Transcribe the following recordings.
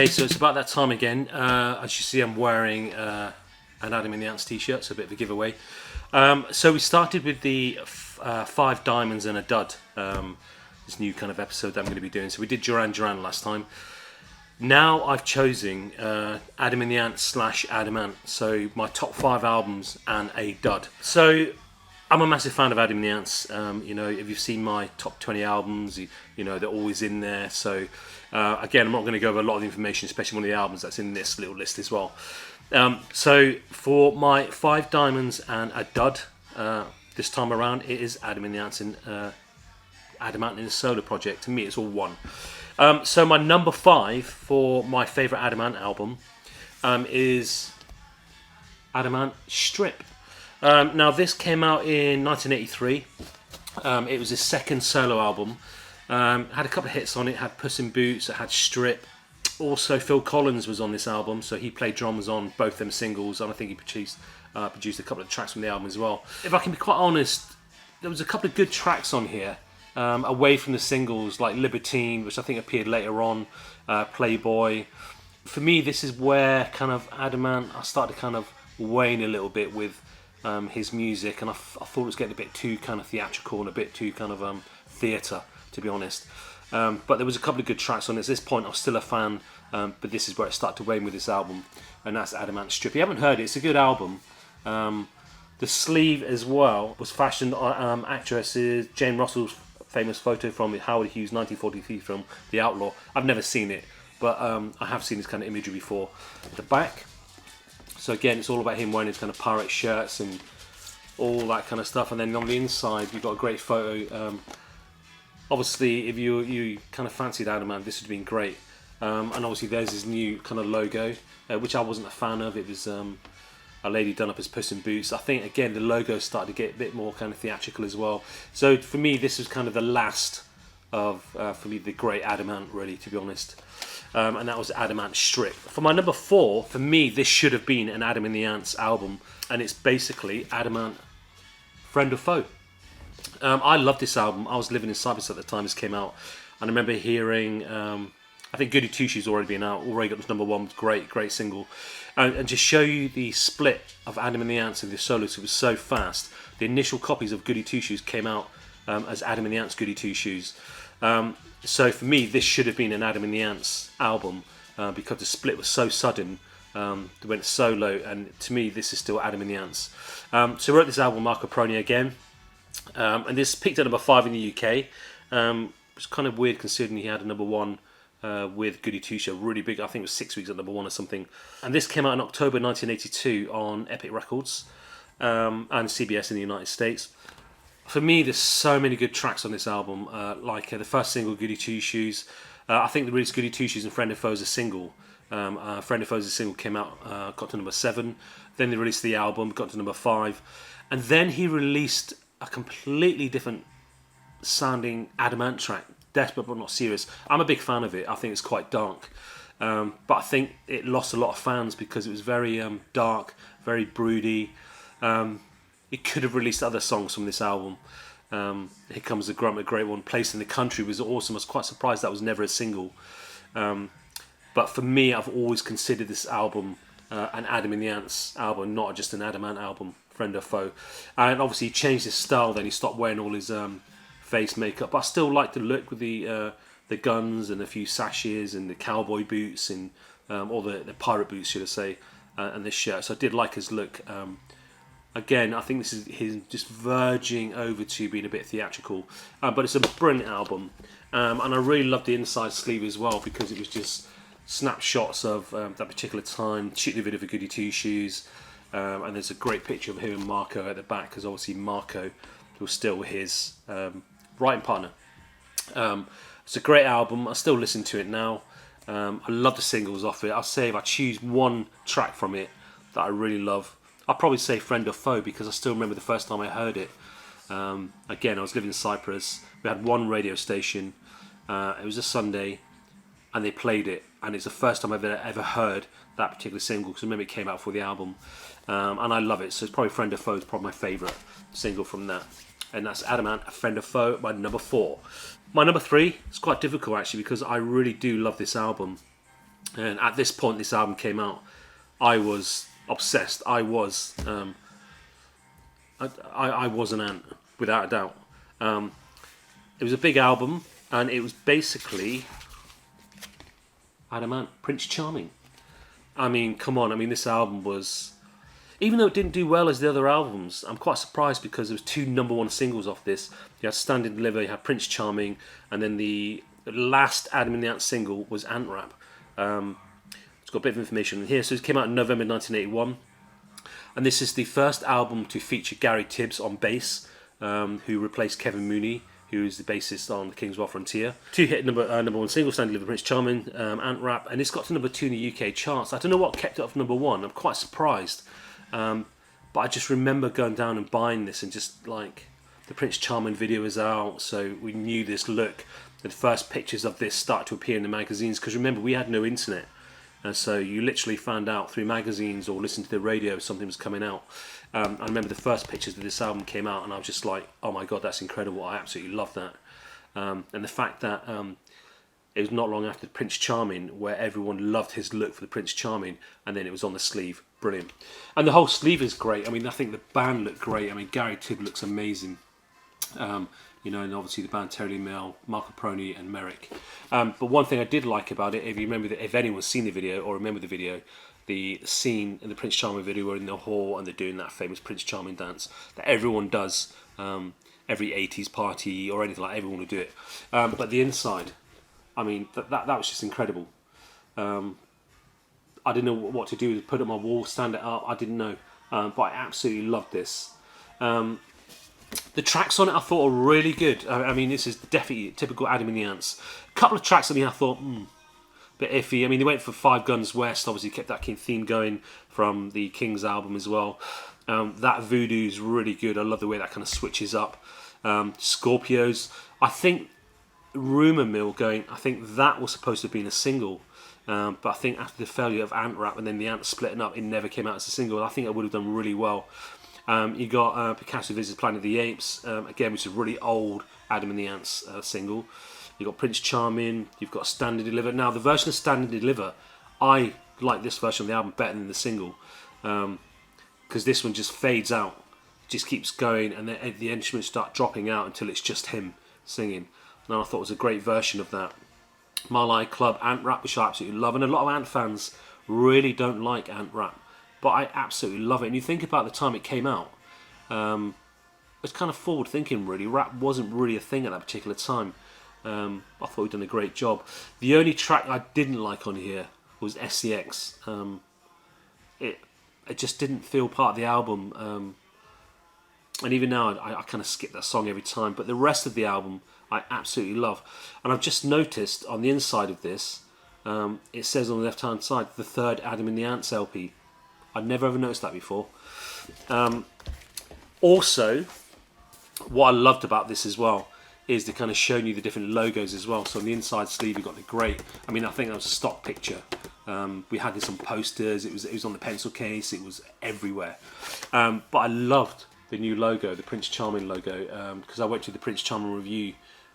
Okay, so it's about that time again. As you see, I'm wearing an Adam and the Ants t-shirt, so a bit of a giveaway. So we started with the 5 diamonds and a dud, this new kind of episode that I'm going to be doing. So we did Duran Duran last time. Now I've chosen Adam and the Ants / Adam Ant, so my top 5 albums and a dud. So I'm a massive fan of Adam and the Ants. You know, if you've seen my top 20 albums, you know they're always in there. So again, I'm not going to go over a lot of the information, especially one of the albums that's in this little list as well. So for my 5 diamonds and a dud, this time around, it is Adam and the Ants in Adam Ant in a solo project. To me, it's all one. So my number 5 for my favourite Adam Ant album is Adam Ant Strip. Now this came out in 1983. It was his second solo album. Had a couple of hits on it. Had Puss in Boots. It had Strip. Also Phil Collins was on this album, so he played drums on both them singles, and I think he produced a couple of tracks from the album as well. If I can be quite honest, there was a couple of good tracks on here. Away from the singles, like Libertine, which I think appeared later on, Playboy. For me, this is where kind of Adam Ant, I started kind of wane a little bit with his music, and I thought it was getting a bit too kind of theatrical and a bit too kind of theatre, to be honest. But there was a couple of good tracks on it. At this point, I was still a fan, but this is where it started to wane with this album, and that's Adam Ant Strip. If you haven't heard it, it's a good album. The sleeve as well was fashioned on actresses Jane Russell's famous photo from Howard Hughes' 1943 film The Outlaw. I've never seen it, but I have seen this kind of imagery before. The back, so again, it's all about him wearing his kind of pirate shirts and all that kind of stuff. And then on the inside, you've got a great photo. Obviously, if you kind of fancied Adam Ant, this would have been great. And obviously, there's his new kind of logo, which I wasn't a fan of. It was a lady done up as Puss in Boots. I think, again, the logo started to get a bit more kind of theatrical as well. So for me, this was kind of the last of, for me, the great Adam Ant, really, to be honest. And that was Adam Ant Strip. For my number 4, for me, this should have been an Adam and the Ants album. And it's basically Adam Ant, Friend or Foe. I love this album. I was living in Cyprus at the time this came out. And I remember hearing, I think Goody Two Shoes already been out. Already got this number 1, great single. And to show you the split of Adam and the Ants and the solos, it was so fast. The initial copies of Goody Two Shoes came out as Adam and the Ants Goody Two Shoes. So for me, this should have been an Adam and the Ants album because the split was so sudden. They went solo, and to me, this is still Adam and the Ants. So I wrote this album, Marco Proni, again. And this peaked at number 5 in the UK. It's kind of weird considering he had a number 1 with Goody Two Shoes, really big. I think it was 6 weeks at number 1 or something. And this came out in October 1982 on Epic Records and CBS in the United States. For me, there's so many good tracks on this album. Like the first single, Goody Two Shoes. I think they released Goody Two Shoes and Friend of Foe as a single. Friend of Foe as a single came out, got to number 7. Then they released the album, got to number 5. And then he released a completely different sounding Adam Ant track, Desperate But Not Serious. I'm a big fan of it. I think it's quite dark. But I think it lost a lot of fans because it was very dark, very broody. It could have released other songs from this album. Here Comes the Grunt, a great one. Place in the Country was awesome. I was quite surprised that was never a single. But for me, I've always considered this album an Adam and the Ants album, not just an Adam Ant album, Friend or Foe. And obviously he changed his style then. He stopped wearing all his face makeup. But I still like the look with the guns and a few sashes and the cowboy boots and or the pirate boots, should I say, and this shirt. So I did like his look. Again, I think this is his just verging over to being a bit theatrical, but it's a brilliant album, and I really loved the inside sleeve as well because it was just snapshots of that particular time, shooting a video for Goody Two Shoes, and there's a great picture of him and Marco at the back because obviously Marco was still his writing partner. It's a great album. I still listen to it now. I love the singles off it. I'll say if I choose one track from it that I really love, I'll probably say Friend or Foe because I still remember the first time I heard it. Again, I was living in Cyprus. We had one radio station. It was a Sunday, and they played it. And it's the first time I've ever heard that particular single because I remember it came out before the album. And I love it. So it's probably Friend or Foe is probably my favourite single from that. And that's Adam Ant, A Friend or Foe, my number 4. My number 3, it's quite difficult actually because I really do love this album. And at this point this album came out, I was obsessed. I was an ant, without a doubt. It was a big album, and it was basically Adam Ant, Prince Charming. I mean, come on. I mean, this album was, even though it didn't do well as the other albums, I'm quite surprised because there was 2 #1 singles off this. You had Stand and Deliver, you had Prince Charming, and then the last Adam and the Ant single was Ant Rap. It's got a bit of information in here. So it came out in November 1981, and this is the first album to feature Gary Tibbs on bass, who replaced Kevin Mooney, who is the bassist on the King's Wild Frontier. 2 hit #1 single, Stand and Deliver, Prince Charming, Ant Rap, and it's got to #2 in the UK charts. I don't know what kept it off #1. I'm quite surprised. But I just remember going down and buying this, and just like the Prince Charming video was out, so we knew this look. The first pictures of this started to appear in the magazines, because remember, we had no internet, and so you literally found out through magazines or listening to the radio if something was coming out. I remember the first pictures of this album came out, and I was just like, oh my god, that's incredible. I absolutely love that. And the fact that it was not long after Prince Charming where everyone loved his look for the Prince Charming, and then it was on the sleeve. Brilliant. And the whole sleeve is great. I mean, I think the band looked great. I mean, Gary Tibb looks amazing. You know, and obviously the band Terry Mill, Marco Proni and Merrick. But one thing I did like about it, if you remember, if anyone's seen the video or remember the video, the scene in the Prince Charming video where in the hall and they're doing that famous Prince Charming dance that everyone does, every 80s party or anything like that, everyone will do it. But the inside, I mean, that was just incredible. I didn't know what to do, put it on my wall, stand it up, I didn't know. But I absolutely loved this. The tracks on it I thought were really good. I mean, this is definitely typical Adam and the Ants. A couple of tracks on it I thought, bit iffy. I mean, they went for 5 Guns West, obviously kept that theme going from the King's album as well. That Voodoo's really good. I love the way that kind of switches up. Scorpios. I think Rumour Mill going, I think that was supposed to have been a single. But I think after the failure of Ant Rap and then the Ants splitting up, it never came out as a single. I think it would have done really well. You got Picasso Visits Planet of the Apes, again, which is a really old Adam and the Ants single. You've got Prince Charming, you've got Stand and Deliver. Now, the version of Stand and Deliver, I like this version of the album better than the single, because this one just fades out, just keeps going, and then the instruments start dropping out until it's just him singing. And I thought it was a great version of that. Marley Club, Ant Rap, which I absolutely love, and a lot of Ant fans really don't like Ant Rap, but I absolutely love it. And you think about the time it came out, it's kind of forward thinking really. Rap wasn't really a thing at that particular time. I thought we'd done a great job. The only track I didn't like on here was SCX. It just didn't feel part of the album, and even now I kind of skip that song every time, but the rest of the album I absolutely love. And I've just noticed on the inside of this, it says on the left hand side, the 3rd Adam and the Ants LP. I'd never ever noticed that before. Also, what I loved about this as well is the kind of showing you the different logos as well. So on the inside sleeve you've got the great, I mean, I think that was a stock picture. We had this on posters, it was on the pencil case, it was everywhere. But I loved the new logo, the Prince Charming logo, because I went to the Prince Charming review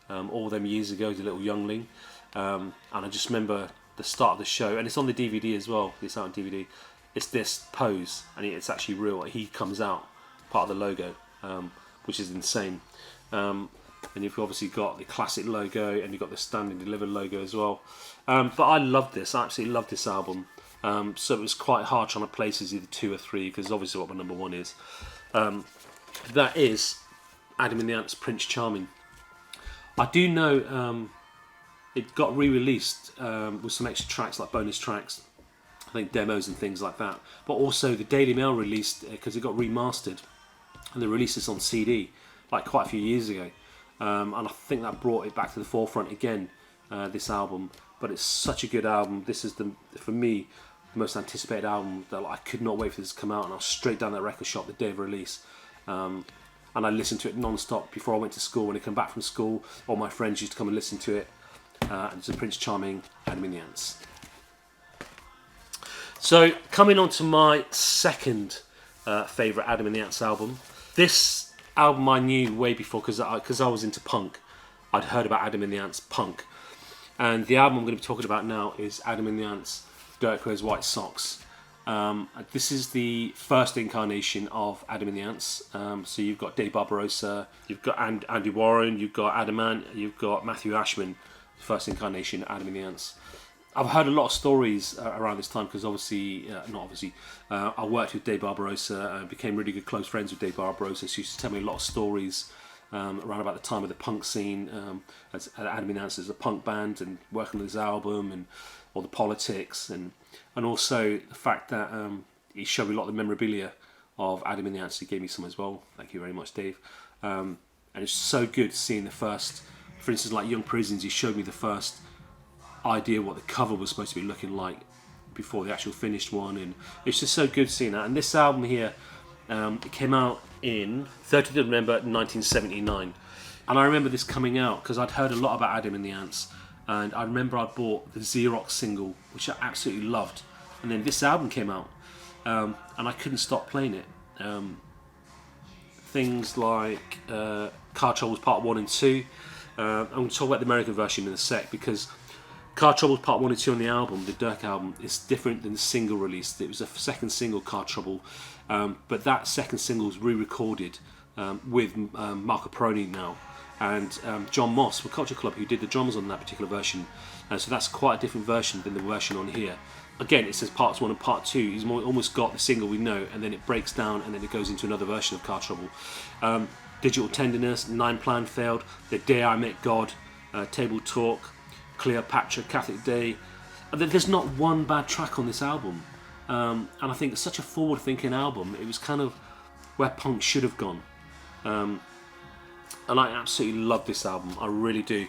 all them years ago as a little youngling, and I just remember the start of the show, and it's on the DVD as well, it's out on DVD, it's this pose, and it's actually real, he comes out, part of the logo, which is insane. And you've obviously got the classic logo, and you've got the Stand and Deliver logo as well. But I loved this, I absolutely loved this album. So it was quite hard trying to place as either 2 or 3, because obviously what my #1 is. That is Adam and the Ants' Prince Charming. I do know it got re-released with some extra tracks, like bonus tracks, I think demos and things like that. But also the Daily Mail released, because it got remastered, and they released this on CD like quite a few years ago. And I think that brought it back to the forefront again, this album. But it's such a good album. This is, for me, the most anticipated album that I could not wait for this to come out, and I was straight down that record shop the day of release. And I listened to it non-stop before I went to school. When I come back from school, all my friends used to come and listen to it. And it's a Prince Charming, Adam and the Ants. So, coming on to my second favourite Adam and the Ants album. This album I knew way before, because I was into punk. I'd heard about Adam and the Ants punk. And the album I'm going to be talking about now is Adam and the Ants Dirk Wears White Socks. This is the first incarnation of Adam and the Ants. So you've got Dave Barbarossa, you've got Andy Warren, you've got Adamant, you've got Matthew Ashman, first incarnation of Adam and the Ants. I've heard a lot of stories around this time because I worked with Dave Barbarossa, became really good close friends with Dave Barbarossa. So he used to tell me a lot of stories around about the time of the punk scene, as Adam and the Ants as a punk band and working on his album, and all the politics, and also the fact that he showed me a lot of the memorabilia of Adam and the Ants. He gave me some as well. Thank you very much, Dave. And it's so good seeing the first, for instance, like Young Prisons. He showed me the first idea what the cover was supposed to be looking like before the actual finished one, and it's just so good seeing that. And this album here, it came out in 30th of November 1979, and I remember this coming out because I'd heard a lot about Adam and the Ants, and I remember I bought the Xerox single, which I absolutely loved, and then this album came out, and I couldn't stop playing it. Things like Car Troubles Part 1 and 2. I'm going to talk about the American version in a sec, because Car Trouble Part 1 and 2 on the album, the Dirk album, is different than the single release. It was a second single, Car Trouble, but that second single was re-recorded with Marco Peroni now, and John Moss from Culture Club, who did the drums on that particular version. So that's quite a different version than the version on here. Again, it says Parts 1 and Part 2. He's almost got the single we know, and then it breaks down, and then it goes into another version of Car Trouble. Digital Tenderness, Nine Plan Failed, The Day I Met God, Table Talk, Cleopatra, Catholic Day. There's not one bad track on this album, and I think it's such a forward-thinking album. It was kind of where punk should have gone, and I absolutely love this album. I really do.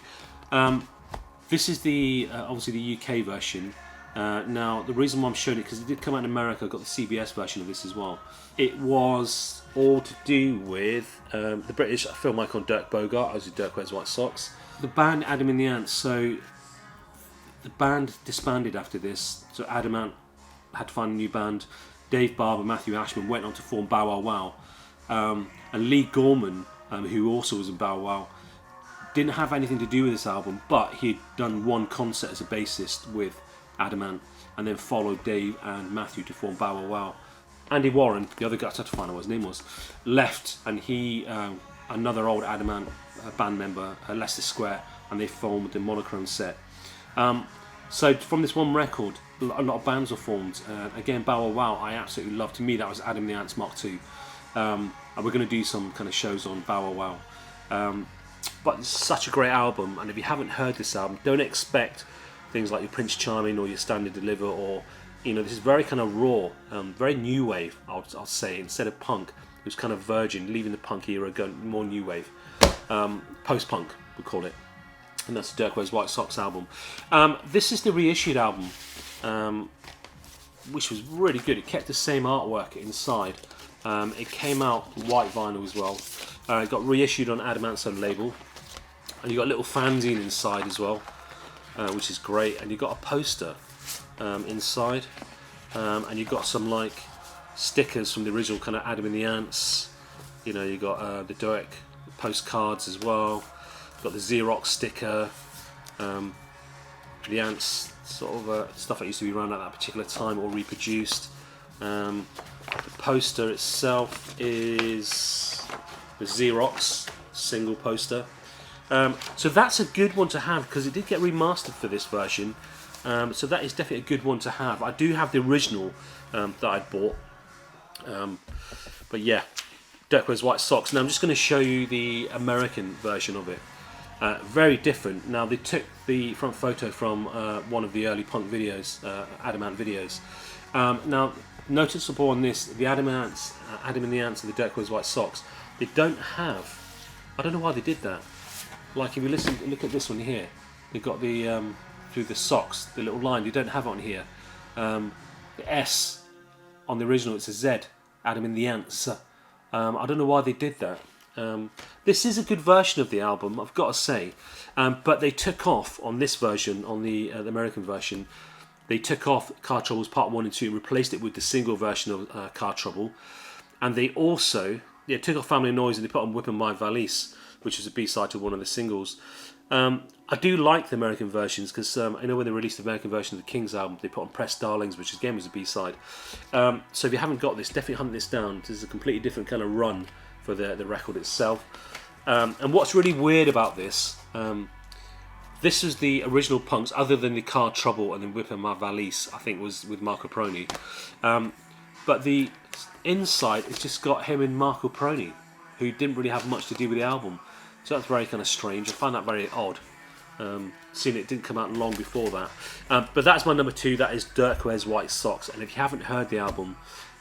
This is the obviously the UK version. Now the reason why I'm showing it, because it did come out in America. I got the CBS version of this as well. It was all to do with the British film icon Dirk Bogarde, as Dirk Wears White Socks. The band Adam and the Ants. So the band disbanded after this, so Adamant had to find a new band. Dave Barber, Matthew Ashman went on to form Bow Wow Wow, and Lee Gorman, who also was in Bow Wow, didn't have anything to do with this album, but he'd done one concert as a bassist with Adamant, and then followed Dave and Matthew to form Bow Wow Wow. Andy Warren, the other guy, I had to find out what his name was, left, and he, another old Adamant band member, Leicester Square, and they formed the Monochrome Set. So from this one record, a lot of bands were formed. Again, Bow Wow Wow, I absolutely love. To me, that was Adam and the Ants Mark II. And we're going to do some kind of shows on Bow Wow Wow. But it's such a great album, and if you haven't heard this album, don't expect things like your Prince Charming or your Stand and Deliver, or this is very kind of raw, very new wave. I'll say, instead of punk, it was kind of virgin, leaving the punk era, going more new wave, post-punk we call it. And that's the Dirk Wears White Socks album. This is the reissued album, which was really good. It kept the same artwork inside. It came out white vinyl as well. It got reissued on Adamant's own label, and you got a little fanzine inside as well, which is great. And you got a poster inside, and you got some like stickers from the original kind of Adam and the Ants. You got the Dirk postcards as well. Got the Xerox sticker, the Ants sort of stuff that used to be around at that particular time or reproduced. The poster itself is the Xerox single poster. So that's a good one to have, because it did get remastered for this version. So that is definitely a good one to have. I do have the original that I bought. But yeah, Dirk Wears White Socks. Now I'm just going to show you the American version of it. Very different. Now they took the front photo from one of the early punk videos, Adamant videos. Now noticeable on this, the Adam and the Ants and the Dirk Wears White Socks, they don't have, I don't know why they did that. Like if you look at this one here, they've got the through the socks, the little line, you don't have it on here. The S on the original, it's a Z, Adam and the Ants. I don't know why they did that. This is a good version of the album, I've got to say, but they took off on this version, on the American version, they took off Car Troubles Part 1 and 2 and replaced it with the single version of Car Trouble, and they also took off Family Noise and they put on Whippin' My Valise, which was a B-side to one of the singles. I do like the American versions because I know when they released the American version of the Kings album, they put on Press Darlings, which again was a B-side. So if you haven't got this, definitely hunt this down. This is a completely different kind of run for the record itself. And what's really weird about this, this is the original Punx, other than the Car Trouble and then Whippin' My Valise, I think was with Marc Almond. But the inside, it's just got him and Marc Almond, who didn't really have much to do with the album. So that's very kind of strange. I find that very odd. Seeing it didn't come out long before that. But that's my number 2. That is Dirk Wears White Socks. And if you haven't heard the album,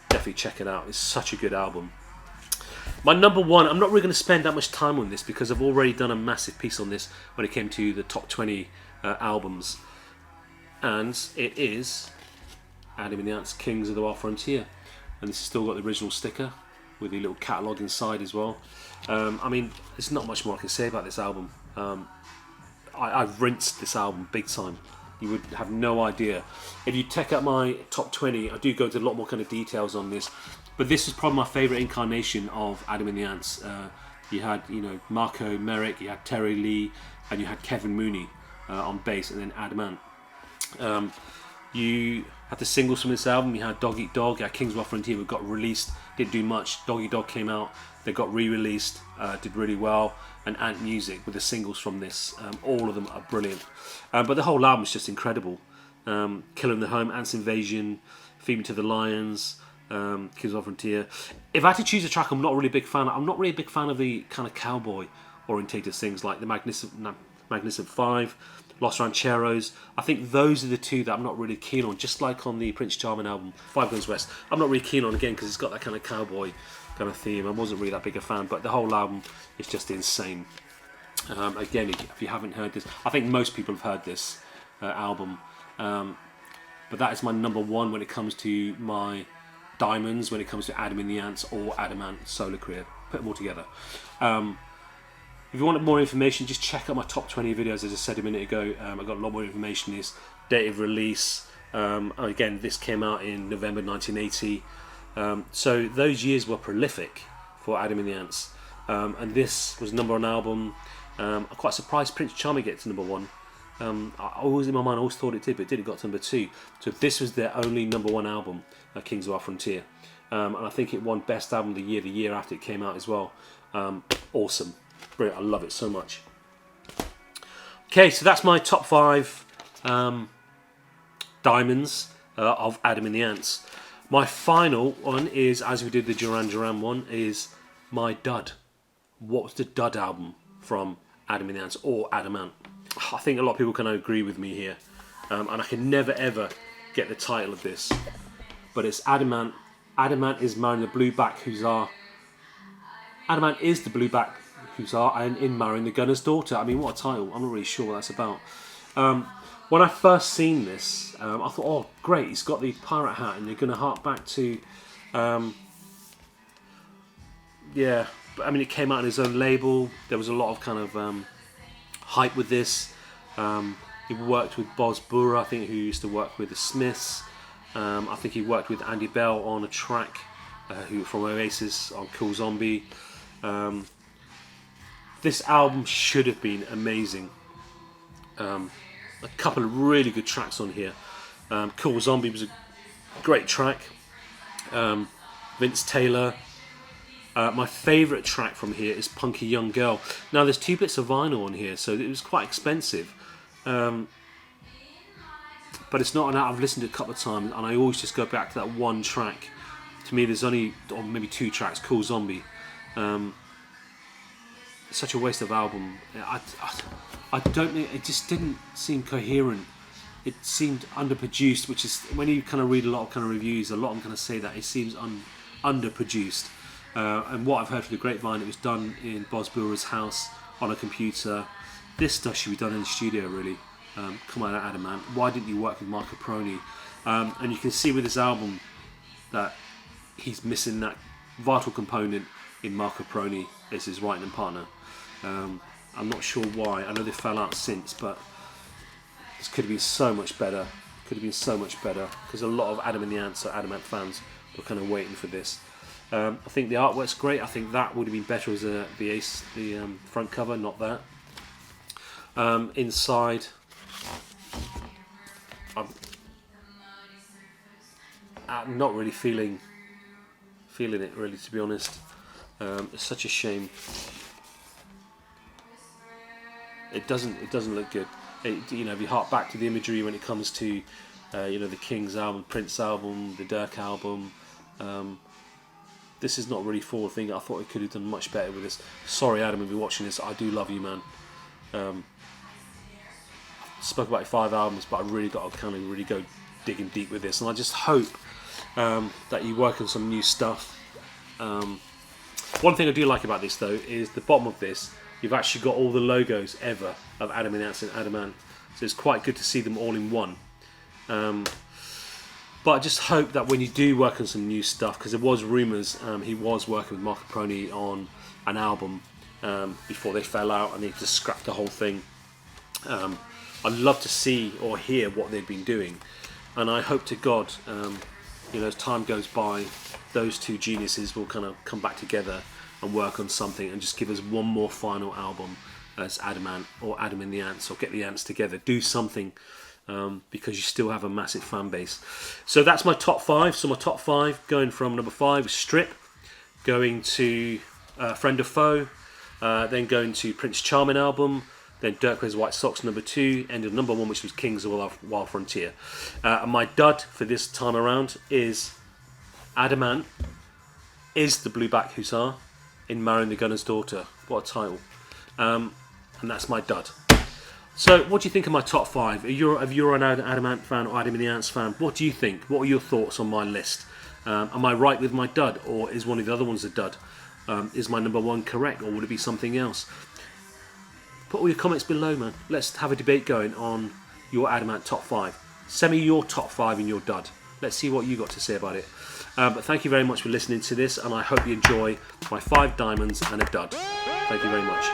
definitely check it out. It's such a good album. My number 1, I'm not really going to spend that much time on this because I've already done a massive piece on this when it came to the top 20 albums. And it is Adam and the Ants, Kings of the Wild Frontier. And this has still got the original sticker with the little catalogue inside as well. I mean, there's not much more I can say about this album. I've rinsed this album big time. You would have no idea. If you check out my top 20, I do go into a lot more kind of details on this. But this is probably my favourite incarnation of Adam and the Ants. You had, Marco Merrick, you had Terry Lee, and you had Kevin Mooney on bass, and then Adam Ant. You had the singles from this album. You had Dog Eat Dog, you had Kings of the Wild Frontier, which got released, didn't do much. Dog Eat Dog came out, they got re-released, did really well. And Ant Music with the singles from this. All of them are brilliant. But the whole album is just incredible. Killer in the Home, Ants Invasion, Feed Me to the Lions, Kings of the Frontier. If I had to choose a track, I'm not really a big fan. I'm not really a big fan of the kind of cowboy orientated things like the Magnificent Five, Los Rancheros. I think those are the two that I'm not really keen on. Just like on the Prince Charming album, Five Guns West, I'm not really keen on again because it's got that kind of cowboy kind of theme. I wasn't really that big a fan, but the whole album is just insane. Again, if you haven't heard this, I think most people have heard this album, but that is my number 1 when it comes to my diamonds, when it comes to Adam and the Ants or Adam Ant solo career. Put them all together. If you want more information, just check out my top 20 videos, as I said a minute ago. I've got a lot more information. This date of release. Again, this came out in November 1980. So those years were prolific for Adam and the Ants, and this was number 1 album. I'm quite surprised Prince Charming gets to number 1. I always in my mind I always thought it did, but it didn't got to number 2. So this was their only number 1 album, Kings of the Wild Frontier, and I think it won Best Album of the year after it came out as well. Awesome, brilliant. I love it so much. Okay, so that's my top 5 diamonds of Adam and the Ants. My final one is, as we did the Duran Duran one, is my dud. What was the dud album from Adam and the Ants or Adam Ant? I think a lot of people can agree with me here, and I can never ever get the title of this, but it's Adam Ant. Adam Ant is marrying the Blueback Hussar. Adam Ant is the Blueback Hussar and in marrying the Gunner's Daughter. I mean, what a title. I'm not really sure what that's about. When I first seen this, I thought, oh great, he's got the pirate hat and you're going to hark back to, yeah, I mean it came out on his own label. There was a lot of kind of hype with this. He worked with Boz Boorer, I think, who used to work with the Smiths. I think he worked with Andy Bell on a track who from Oasis on Cool Zombie. This album should have been amazing. A couple of really good tracks on here. Cool Zombie was a great track. Vince Taylor. My favourite track from here is Punky Young Girl. Now there's 2 bits of vinyl on here, so it was quite expensive. But it's not an album I've listened to a couple of times, and I always just go back to that one track. To me, there's only, or maybe 2 tracks, Cool Zombie. Such a waste of album. I don't know, it just didn't seem coherent. It seemed underproduced, which is, when you kind of read a lot of kind of reviews, a lot of them kind of say that it seems underproduced. And what I've heard through the grapevine, it was done in Boz Boorer's house on a computer. This stuff should be done in the studio, really. Come on, Adam Ant. Why didn't you work with Marc Almond? And you can see with this album that he's missing that vital component in Marc Almond as his writing partner. I'm not sure why. I know they fell out since, but this could have been so much better. Could have been so much better, because a lot of Adam and the Ants or Adam Ant fans were kind of waiting for this. I think the artwork's great. I think that would have been better as the front cover, not that. Inside, I'm not really feeling it really, to be honest. It's such a shame. It doesn't look good. If you hark back to the imagery when it comes to the King's album, Prince album, the Dirk album, this is not really forward thinking. I thought it could have done much better with this. Sorry, Adam, if you're watching this, I do love you, man. Spoke about 5 albums, but I really got to kind of really go digging deep with this, and I just hope that you work on some new stuff. One thing I do like about this though is the bottom of this. You've actually got all the logos ever of Adam and Ants and Adamant, so it's quite good to see them all in one. But I just hope that when you do work on some new stuff, because there was rumours he was working with Marc Almond on an album before they fell out and they just scrapped the whole thing. I'd love to see or hear what they've been doing, and I hope to God, as time goes by, those two geniuses will kind of come back together and work on something and just give us one more final album as Adamant or Adam and the Ants, or get the Ants together, do something, because you still have a massive fan base. So that's my top 5. So my top 5, going from number 5 is Strip, going to Friend or Foe, then going to Prince Charming album, then Dirk Wears White Socks number 2, and number 1, which was Kings of Wild Frontier. And my dud for this time around is Adamant is the Blueback Hussar in Marrying the Gunner's Daughter. What a title. And that's my dud. So what do you think of my top 5? If you're an Adamant fan or Adam and the Ants fan, what do you think? What are your thoughts on my list? Am I right with my dud, or is one of the other ones a dud? Is my number 1 correct, or would it be something else? Put all your comments below, man. Let's have a debate going on your Adamant top 5. Send me your top 5 and your dud. Let's see what you got to say about it. But thank you very much for listening to this, and I hope you enjoy my 5 diamonds and a dud. Thank you very much.